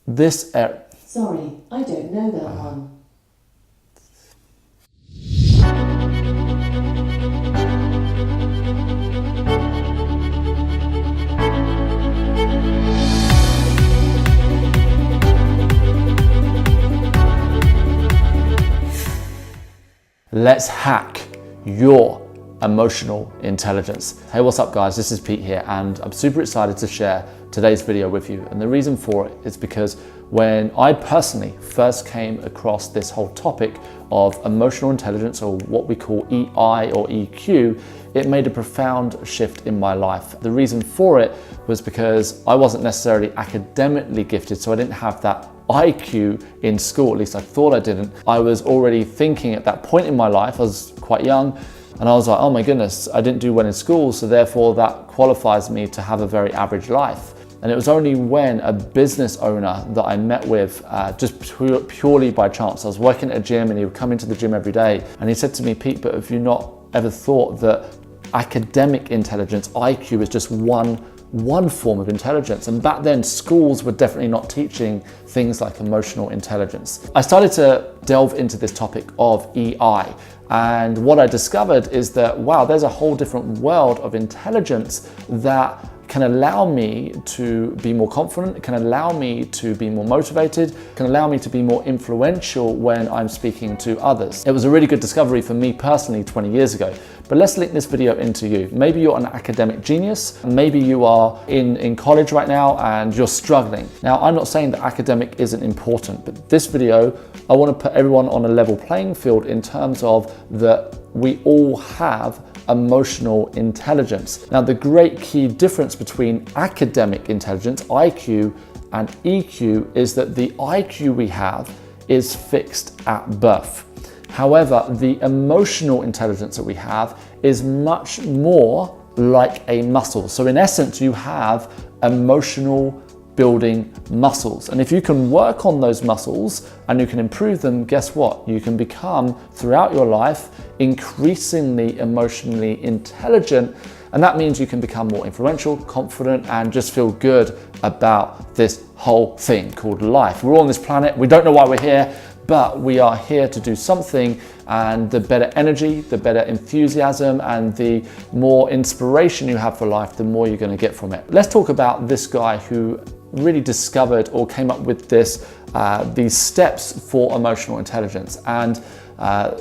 this area. Sorry, I don't know that one. Let's hack your emotional intelligence. Hey, what's up guys? This is Pete here and I'm super excited to share today's video with you. And the reason for it is because when I personally first came across this whole topic of emotional intelligence, or what we call EI or EQ, it made a profound shift in my life. The reason for it was because I wasn't necessarily academically gifted, so I didn't have that IQ in school, at least I thought I didn't. I was already thinking at that point in my life, I was quite young, and I was like, oh my goodness, I didn't do well in school, so therefore that qualifies me to have a very average life. And it was only when a business owner that I met with, just purely by chance, I was working at a gym and he would come into the gym every day, and he said to me, Pete, but have you not ever thought that academic intelligence, IQ, is just one form of intelligence? And back then schools were definitely not teaching things like emotional intelligence. I started to delve into this topic of EI, and what I discovered is that, wow, there's a whole different world of intelligence that can allow me to be more confident, can allow me to be more motivated, can allow me to be more influential when I'm speaking to others. It was a really good discovery for me personally 20 years ago. But let's link this video into you. Maybe you're an academic genius, maybe you are in college right now and you're struggling. Now, I'm not saying that academic isn't important, but this video, I want to put everyone on a level playing field in terms of that we all have emotional intelligence. Now, the great key difference between academic intelligence, IQ, and EQ is that the IQ we have is fixed at birth. However, the emotional intelligence that we have is much more like a muscle. So in essence, you have emotional building muscles. And if you can work on those muscles and you can improve them, guess what? You can become, throughout your life, increasingly emotionally intelligent. And that means you can become more influential, confident, and just feel good about this whole thing called life. We're all on this planet. We don't know why we're here, but we are here to do something, and the better energy, the better enthusiasm, and the more inspiration you have for life, the more you're going to get from it. Let's talk about this guy who really discovered or came up with these steps for emotional intelligence. And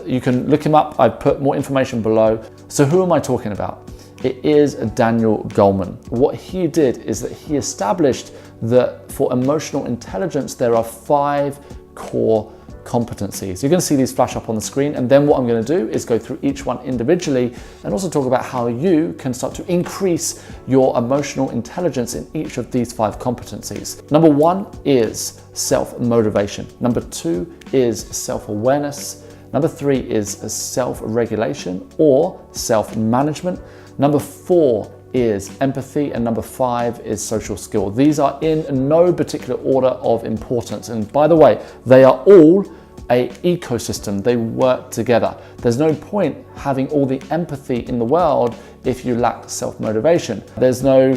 you can look him up. I've put more information below. So who am I talking about? It is Daniel Goleman. What he did is that he established that for emotional intelligence, there are 5 core competencies. You're going to see these flash up on the screen, and then what I'm going to do is go through each one individually and also talk about how you can start to increase your emotional intelligence in each of these 5 competencies. Number 1 is self-motivation. Number 2 is self-awareness. Number 3 is self-regulation or self-management. Number 4 is empathy, and number 5 is social skill. These are in no particular order of importance. And by the way, they are all an ecosystem. They work together. There's no point having all the empathy in the world if you lack self-motivation. There's no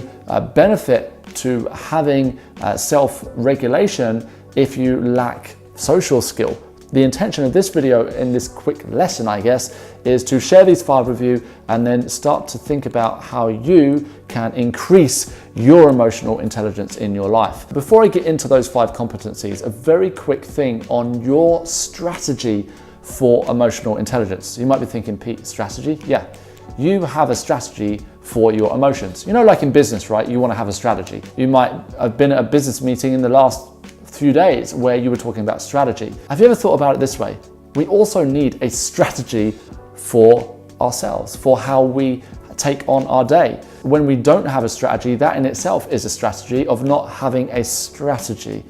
benefit to having self-regulation if you lack social skill. The intention of this video, in this quick lesson, I guess, is to share these 5 with you and then start to think about how you can increase your emotional intelligence in your life. Before I get into those 5 competencies, a very quick thing on your strategy for emotional intelligence. You might be thinking, Pete, strategy? Yeah, you have a strategy for your emotions. You know, like in business, right? You want to have a strategy. You might have been at a business meeting in the last few days where you were talking about strategy. Have you ever thought about it this way? We also need a strategy for ourselves, for how we take on our day. When we don't have a strategy, that in itself is a strategy of not having a strategy,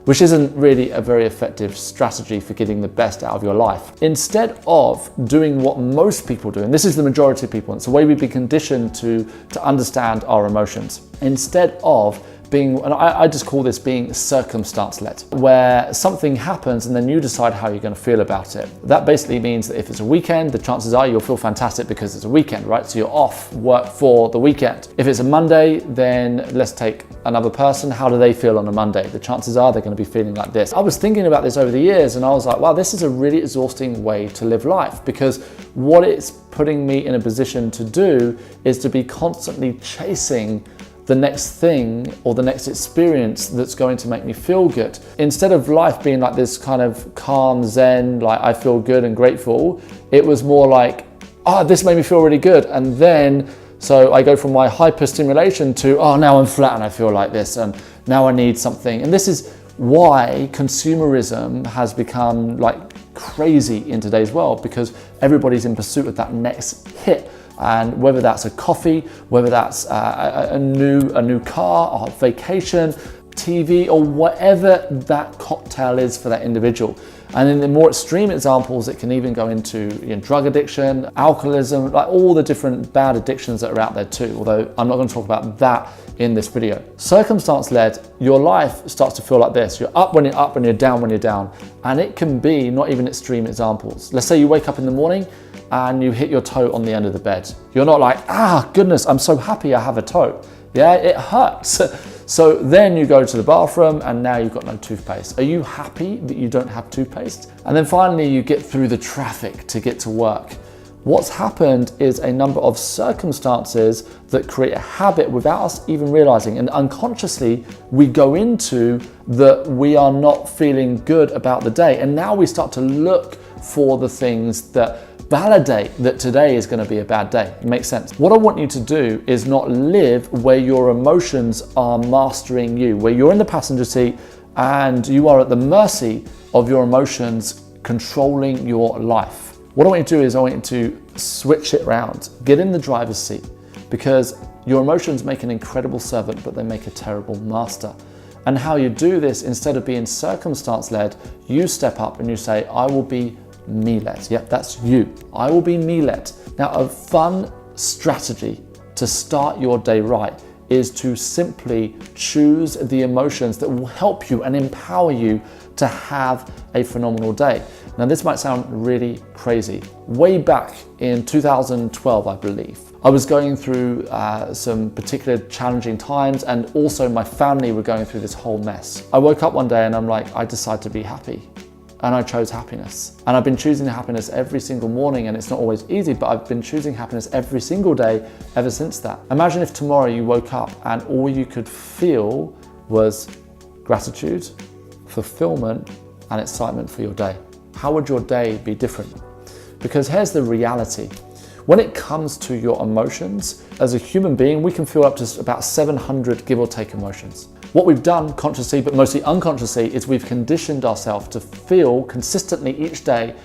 which isn't really a very effective strategy for getting the best out of your life. Instead of doing what most people do, and this is the majority of people, it's the way we've been conditioned to understand our emotions. Instead of being, and I just call this being circumstance-led, where something happens and then you decide how you're going to feel about it. That basically means that if it's a weekend, the chances are you'll feel fantastic because it's a weekend, right? So you're off work for the weekend. If it's a Monday, then let's take another person. How do they feel on a Monday? The chances are they're going to be feeling like this. I was thinking about this over the years and I was like, wow, this is a really exhausting way to live life, because what it's putting me in a position to do is to be constantly chasing the next thing or the next experience that's going to make me feel good. Instead of life being like this kind of calm zen, like I feel good and grateful, it was more like, oh, this made me feel really good. And then, so I go from my hyperstimulation to, oh, now I'm flat and I feel like this, and now I need something. And this is why consumerism has become like crazy in today's world, because everybody's in pursuit of that next hit. And whether that's a coffee, whether that's a new car, a vacation, TV, or whatever that cocktail is for that individual. And in the more extreme examples, it can even go into drug addiction, alcoholism, like all the different bad addictions that are out there too, although I'm not going to talk about that in this video. Circumstance-led, your life starts to feel like this. You're up when you're up and you're down when you're down. And it can be not even extreme examples. Let's say you wake up in the morning and you hit your toe on the end of the bed. You're not like, ah, goodness, I'm so happy I have a toe. Yeah, it hurts. So then you go to the bathroom and now you've got no toothpaste. Are you happy that you don't have toothpaste? And then finally you get through the traffic to get to work. What's happened is a number of circumstances that create a habit without us even realizing, and unconsciously we go into that we are not feeling good about the day. And now we start to look for the things that validate that today is going to be a bad day. It makes sense. What I want you to do is not live where your emotions are mastering you, where you're in the passenger seat and you are at the mercy of your emotions controlling your life. What I want you to do is I want you to switch it around. Get in the driver's seat, because your emotions make an incredible servant, but they make a terrible master. And how you do this, instead of being circumstance-led, you step up and you say, I will be me-led. Yep, that's you. I will be me-led. Now, a fun strategy to start your day right is to simply choose the emotions that will help you and empower you to have a phenomenal day. Now, this might sound really crazy. Way back in 2012, I believe, I was going through some particular challenging times, and also my family were going through this whole mess. I woke up one day and I'm like, I decided to be happy. And I chose happiness. And I've been choosing happiness every single morning, and it's not always easy, but I've been choosing happiness every single day ever since that. Imagine if tomorrow you woke up and all you could feel was gratitude, fulfillment, and excitement for your day. How would your day be different? Because here's the reality. When it comes to your emotions, as a human being, we can feel up to about 700 give or take emotions. What we've done consciously, but mostly unconsciously, is we've conditioned ourselves to feel consistently each day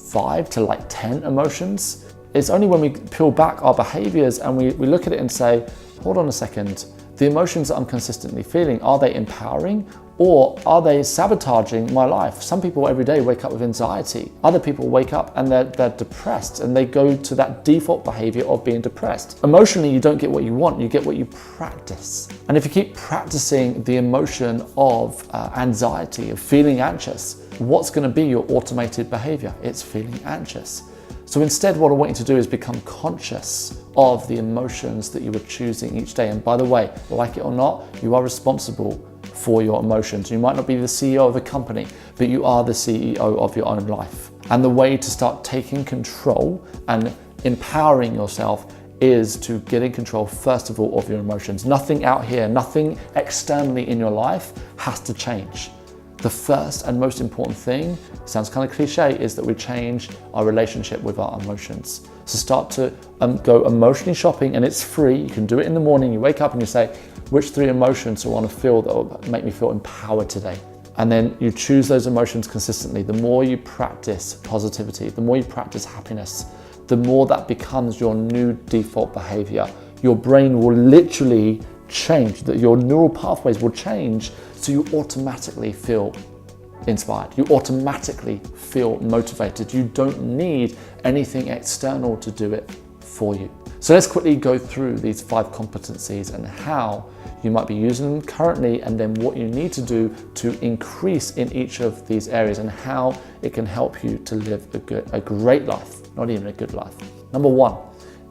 5 to like 10 emotions. It's only when we peel back our behaviors and we look at it and say, hold on a second, the emotions that I'm consistently feeling, are they empowering or are they sabotaging my life? Some people every day wake up with anxiety. Other people wake up and they're depressed, and they go to that default behavior of being depressed. Emotionally, you don't get what you want, you get what you practice. And if you keep practicing the emotion of anxiety, of feeling anxious, what's going to be your automated behavior? It's feeling anxious. So instead, what I want you to do is become conscious of the emotions that you are choosing each day. And by the way, like it or not, you are responsible for your emotions. You might not be the CEO of a company, but you are the CEO of your own life. And the way to start taking control and empowering yourself is to get in control, first of all, of your emotions. Nothing out here, nothing externally in your life has to change. The first and most important thing, sounds kind of cliche, is that we change our relationship with our emotions. So start to go emotionally shopping, and it's free. You can do it in the morning. You wake up and you say, which 3 emotions do I want to feel that will make me feel empowered today? And then you choose those emotions consistently. The more you practice positivity, the more you practice happiness, the more that becomes your new default behavior. Your brain will literally change, that your neural pathways will change, so you automatically feel inspired. You automatically feel motivated. You don't need anything external to do it for you. So let's quickly go through these 5 competencies and how you might be using them currently, and then what you need to do to increase in each of these areas and how it can help you to live a great life, not even a good life. Number 1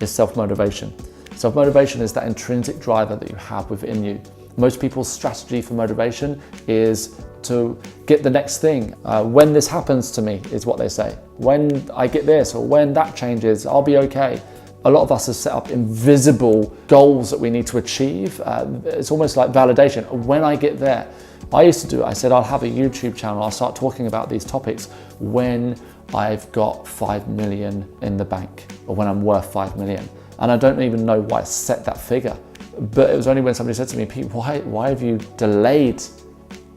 is self-motivation. Self-motivation is that intrinsic driver that you have within you. Most people's strategy for motivation is to get the next thing. When this happens to me is what they say. When I get this or when that changes, I'll be okay. A lot of us have set up invisible goals that we need to achieve. It's almost like validation. When I get there, I used to do it. I said, I'll have a YouTube channel. I'll start talking about these topics when I've got 5 million in the bank or when I'm worth 5 million. And I don't even know why I set that figure. But it was only when somebody said to me, Pete, why have you delayed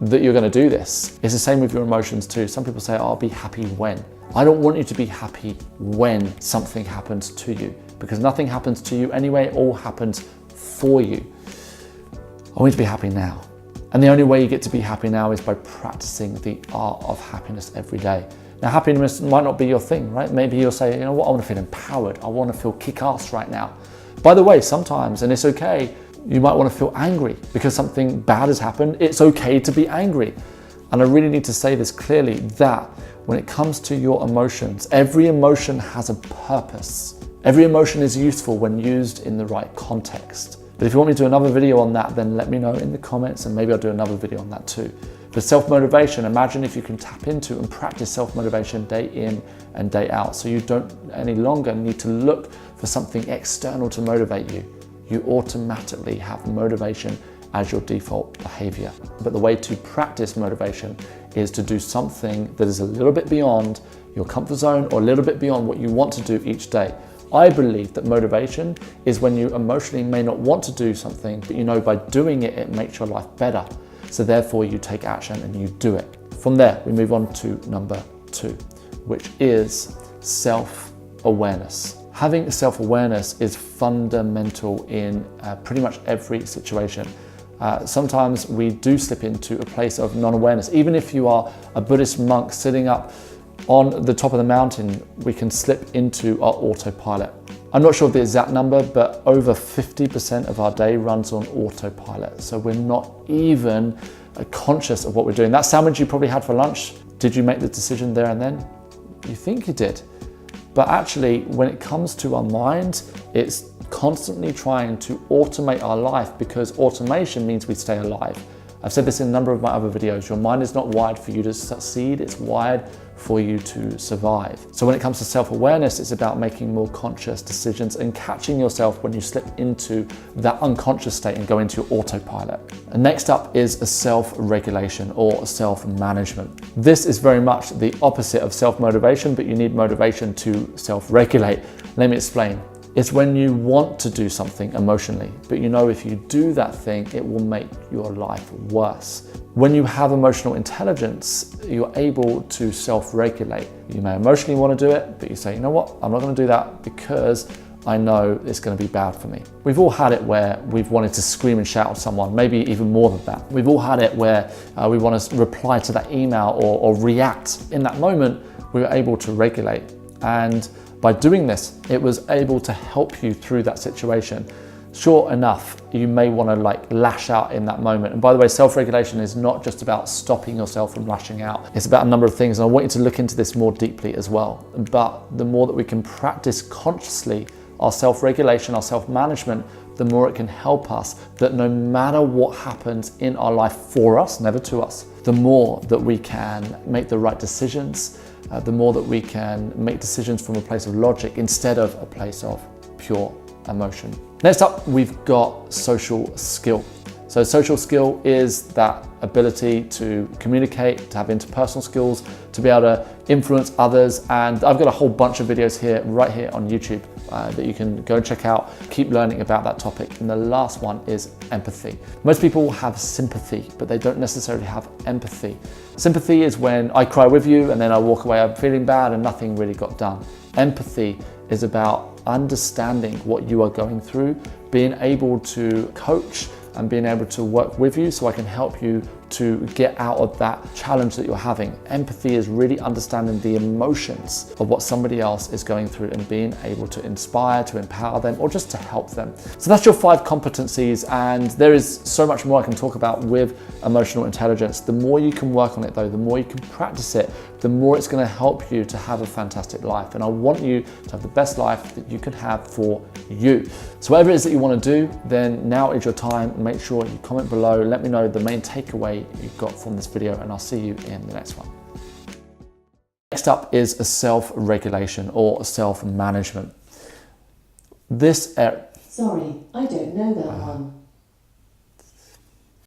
that you're going to do this? It's the same with your emotions too. Some people say, I'll be happy when. I don't want you to be happy when something happens to you, because nothing happens to you anyway, it all happens for you. I want you to be happy now. And the only way you get to be happy now is by practicing the art of happiness every day. Now, happiness might not be your thing, right? Maybe you'll say, you know what, I want to feel empowered. I want to feel kick-ass right now. By the way, sometimes, and it's okay, you might want to feel angry because something bad has happened. It's okay to be angry. And I really need to say this clearly, that when it comes to your emotions, every emotion has a purpose. Every emotion is useful when used in the right context. But if you want me to do another video on that, then let me know in the comments and maybe I'll do another video on that too. But self-motivation, imagine if you can tap into and practice self-motivation day in and day out, so you don't any longer need to look for something external to motivate you. You automatically have motivation as your default behavior. But the way to practice motivation is to do something that is a little bit beyond your comfort zone or a little bit beyond what you want to do each day. I believe that motivation is when you emotionally may not want to do something, but you know by doing it, it makes your life better. So therefore you take action and you do it. From there, we move on to number 2, which is self-awareness. Having self-awareness is fundamental in pretty much every situation. Sometimes we do slip into a place of non-awareness. Even if you are a Buddhist monk sitting up on the top of the mountain, we can slip into our autopilot. I'm not sure of the exact number, but over 50% of our day runs on autopilot. So we're not even conscious of what we're doing. That sandwich you probably had for lunch, did you make the decision there and then? You think you did. But actually, when it comes to our mind, it's constantly trying to automate our life, because automation means we stay alive. I've said this in a number of my other videos. Your mind is not wired for you to succeed, it's wired for you to survive. So when it comes to self-awareness, it's about making more conscious decisions and catching yourself when you slip into that unconscious state and go into your autopilot. And next up is a self-regulation or self-management. This is very much the opposite of self-motivation, but you need motivation to self-regulate. Let me explain. It's when you want to do something emotionally, but you know if you do that thing, it will make your life worse. When you have emotional intelligence, you're able to self-regulate. You may emotionally want to do it, but you say, you know what, I'm not going to do that because I know it's going to be bad for me. We've all had it where we've wanted to scream and shout at someone, maybe even more than that. We've all had it where we want to reply to that email or react. In that moment, we were able to regulate. And by doing this, it was able to help you through that situation. Sure enough, you may want to lash out in that moment. And by the way, self-regulation is not just about stopping yourself from lashing out. It's about a number of things, and I want you to look into this more deeply as well. But the more that we can practice consciously our self-regulation, our self-management, the more it can help us that no matter what happens in our life for us, never to us, the more that we can make the right decisions, the more that we can make decisions from a place of logic instead of a place of pure emotion. Next up, we've got social skill. So social skill is that ability to communicate, to have interpersonal skills, to be able to influence others. And I've got a whole bunch of videos here, right here on YouTube that you can go and check out, keep learning about that topic. And the last one is empathy. Most people have sympathy, but they don't necessarily have empathy. Sympathy is when I cry with you and then I walk away, I'm feeling bad and nothing really got done. Empathy is about understanding what you are going through, being able to coach and being able to work with you so I can help you to get out of that challenge that you're having. Empathy is really understanding the emotions of what somebody else is going through and being able to inspire, to empower them, or just to help them. So that's your 5 competencies, and there is so much more I can talk about with emotional intelligence. The more you can work on it though, the more you can practice it, the more it's going to help you to have a fantastic life. And I want you to have the best life that you can have for you. So whatever it is that you want to do, then now is your time. Make sure you comment below, let me know the main takeaway you got from this video, and I'll see you in the next one. Next up is a self-regulation or self-management. Sorry, I don't know that one.